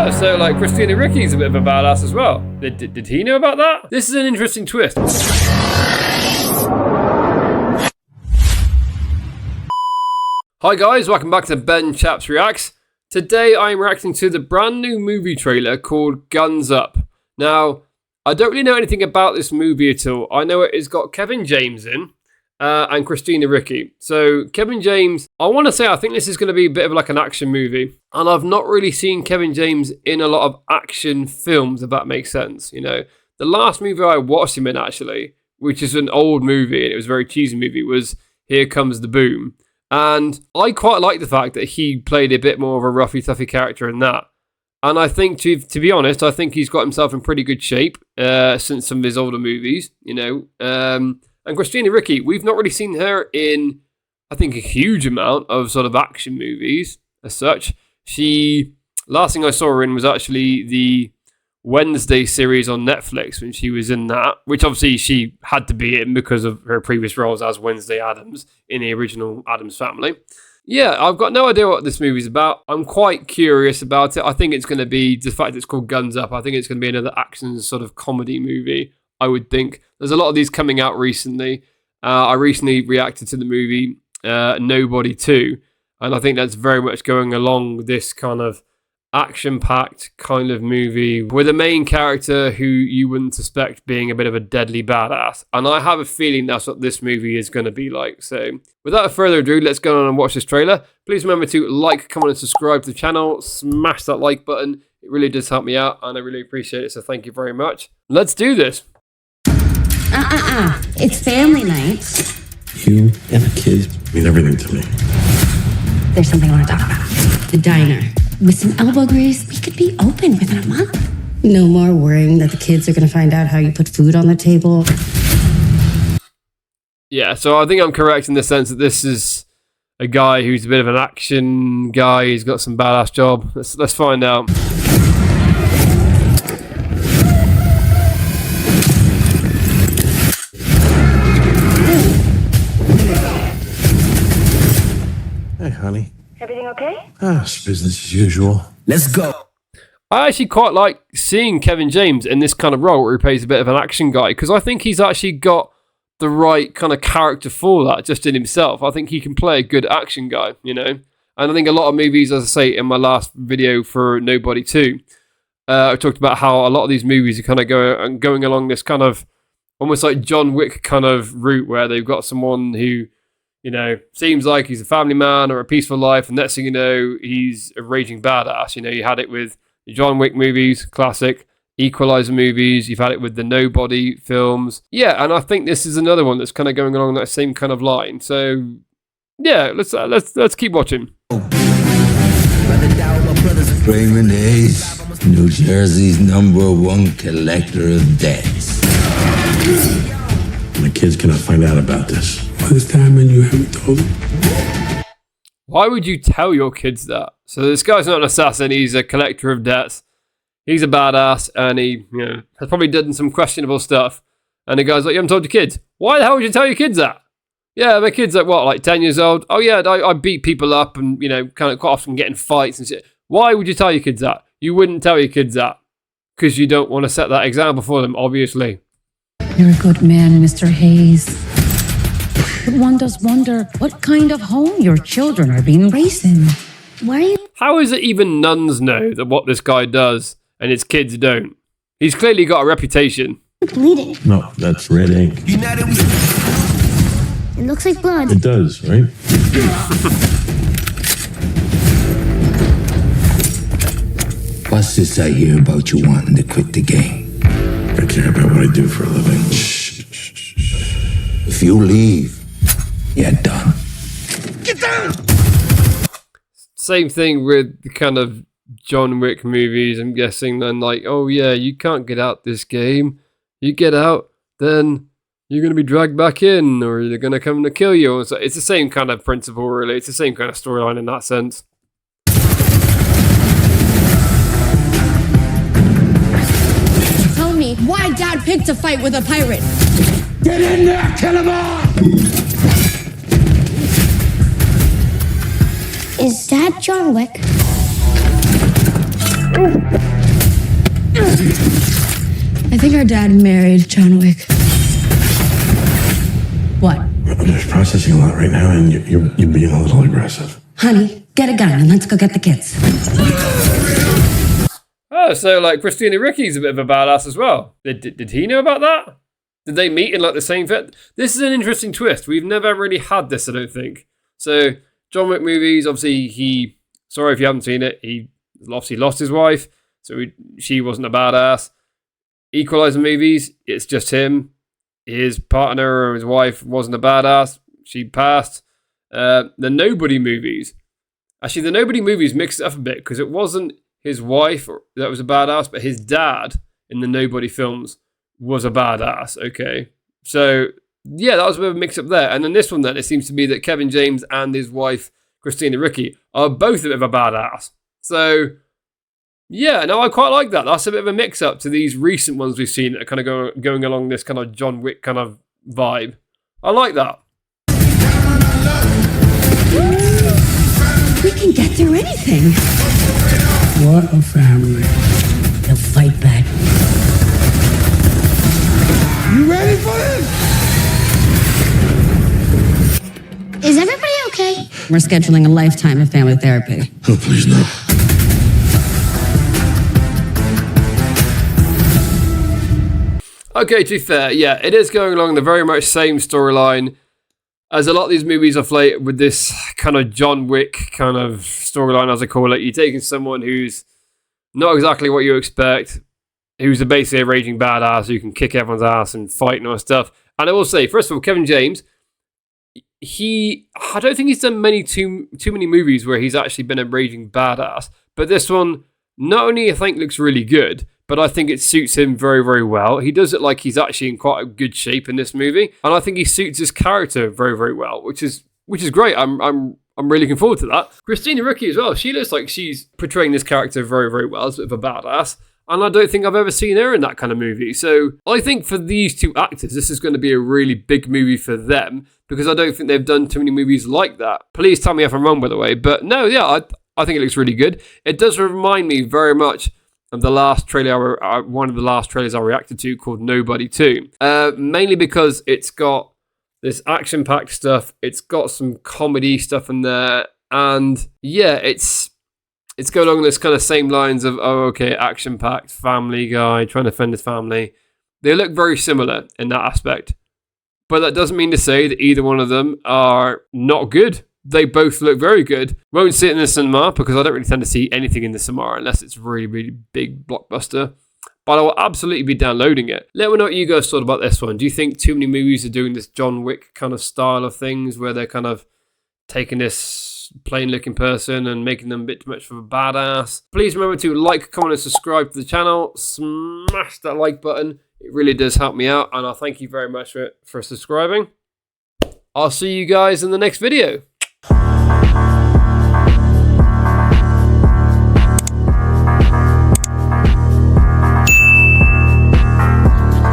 Oh, so like Christina Ricci's a bit of a badass as well. Did he know about that? This is an interesting twist. Hi guys, welcome back to Ben Chaps Reacts. Today I'm reacting to the brand new movie trailer called Guns Up. Now, I don't really know anything about this movie at all. I know it's got Kevin James in and Christina Ricci. So Kevin James, I want to say I think this is going to be a bit of like an action movie. And I've not really seen Kevin James in a lot of action films, if that makes sense. You know, the last movie I watched him in actually, which is an old movie and it was a very cheesy movie, was Here Comes the Boom. And I quite like the fact that he played a bit more of a roughy, toughy character in that. And I think, to be honest, I think he's got himself in pretty good shape since some of his older movies, you know. And Christina Ricci, we've not really seen her in, I think, a huge amount of sort of action movies as such. Last thing I saw her in was actually the Wednesday series on Netflix when she was in that, which obviously she had to be in because of her previous roles as Wednesday Addams in the original Addams Family. Yeah, I've got no idea what this movie's about. I'm quite curious about it. I think it's going to be, the fact it's called Guns Up, I think it's going to be another action sort of comedy movie, I would think. There's a lot of these coming out recently. I recently reacted to the movie Nobody 2, and I think that's very much going along this kind of action-packed kind of movie with a main character who you wouldn't suspect being a bit of a deadly badass. And I have a feeling that's what this movie is going to be like. So without further ado, let's go on and watch this trailer. Please remember to like, comment and subscribe to the channel. Smash that like button. It really does help me out and I really appreciate it. So thank you very much. Let's do this. It's family night. You and the kids mean everything to me. There's something I want to talk about. The diner. With some elbow grease, we could be open within a month. No more worrying that the kids are going to find out how you put food on the table. Yeah, so I think I'm correct in the sense that this is a guy who's a bit of an action guy. He's got some badass job. Let's find out. Hey, honey. Everything okay? It's business as usual. Let's go. I actually quite like seeing Kevin James in this kind of role where he plays a bit of an action guy because I think he's actually got the right kind of character for that just in himself. I think he can play a good action guy, you know. And I think a lot of movies, as I say in my last video for Nobody 2, I talked about how a lot of these movies are kind of going along this kind of almost like John Wick kind of route where they've got someone who, you know, seems like he's a family man or a peaceful life, and next thing you know, he's a raging badass. You know, you had it with the John Wick movies, classic, Equalizer movies, you've had it with the Nobody films. Yeah, and I think this is another one that's kind of going along that same kind of line. So, yeah, let's keep watching. Raymond Hayes, New Jersey's #1 collector of debts. My kids cannot find out about this. All this time and you haven't told them? Why would you tell your kids that? So this guy's not an assassin, he's a collector of debts. He's a badass and he, you know, has probably done some questionable stuff. And the guy's like, you haven't told your kids. Why the hell would you tell your kids that? Yeah, my kid's like, what, like 10 years old? Oh yeah, I beat people up and, you know, kind of quite often get in fights and shit. Why would you tell your kids that? You wouldn't tell your kids that. Because you don't want to set that example for them, obviously. You're a good man, Mr. Hayes. But one does wonder what kind of home your children are being raised in. Why are you... How is it even nuns know that what this guy does and his kids don't? He's clearly got a reputation. Bleeding. No, that's red ink. It looks like blood. It does, right? What's this I hear about you wanting to quit the game? I care about what I do for a living. If you leave, you're done. Get down! Same thing with the kind of John Wick movies, I'm guessing. Then like, oh yeah, you can't get out this game. You get out, then you're going to be dragged back in, or they're going to come to kill you. So it's the same kind of principle, really. It's the same kind of storyline in that sense. Tell me why Dad picked a fight with a pirate. Get in there, kill him all! Is Dad John Wick? I think our dad married John Wick. What? I'm just processing a lot right now, and you're being a little aggressive. Honey, get a gun and let's go get the kids. Oh, so like Christina Ricci's a bit of a badass as well. Did he know about that? Did they meet in like the same fit? This is an interesting twist. We've never really had this, I don't think. So John Wick movies, obviously sorry if you haven't seen it, he obviously lost his wife, so she wasn't a badass. Equalizer movies, it's just him. His partner or his wife wasn't a badass. She passed. The Nobody movies. Actually, the Nobody movies mixed it up a bit because it wasn't his wife that was a badass, but his dad in the Nobody films was a badass. Okay. So, yeah, that was a bit of a mix up there. And then this one, then, it seems to be that Kevin James and his wife, Christina Ricci, are both a bit of a badass. So, yeah, no, I quite like that. That's a bit of a mix-up to these recent ones we've seen that are kind of going along this kind of John Wick kind of vibe. I like that. We can get through anything. What a family. They'll fight back. You ready for this? Is everybody okay? We're scheduling a lifetime of family therapy. Oh, please, no. Okay, to be fair, yeah, it is going along the very much same storyline as a lot of these movies of late with this kind of John Wick kind of storyline, as I call it. You're taking someone who's not exactly what you expect, who's basically a raging badass who can kick everyone's ass and fight and all that stuff. And I will say, first of all, Kevin James, I don't think he's done too many movies where he's actually been a raging badass, but this one, not only I think looks really good, but I think it suits him very, very well. He does it like he's actually in quite a good shape in this movie, and I think he suits his character very, very well, which is great. I'm really looking forward to that. Christina Ricci as well. She looks like she's portraying this character very, very well as a bit of a badass, and I don't think I've ever seen her in that kind of movie. So I think for these two actors, this is going to be a really big movie for them because I don't think they've done too many movies like that. Please tell me if I'm wrong, by the way. But no, yeah, I think it looks really good. It does remind me very much of the last trailer, one of the last trailers I reacted to called Nobody 2. Mainly because it's got this action-packed stuff, it's got some comedy stuff in there, and yeah, it's going along this kind of same lines of, oh, okay, action-packed, family guy, trying to defend his family. They look very similar in that aspect. But that doesn't mean to say that either one of them are not good. They both look very good. Won't see it in the cinema because I don't really tend to see anything in the cinema unless it's really, really big blockbuster. But I will absolutely be downloading it. Let me know what you guys thought about this one. Do you think too many movies are doing this John Wick kind of style of things where they're kind of taking this plain-looking person and making them a bit too much of a badass? Please remember to like, comment, and subscribe to the channel. Smash that like button. It really does help me out, and I thank you very much for subscribing. I'll see you guys in the next video.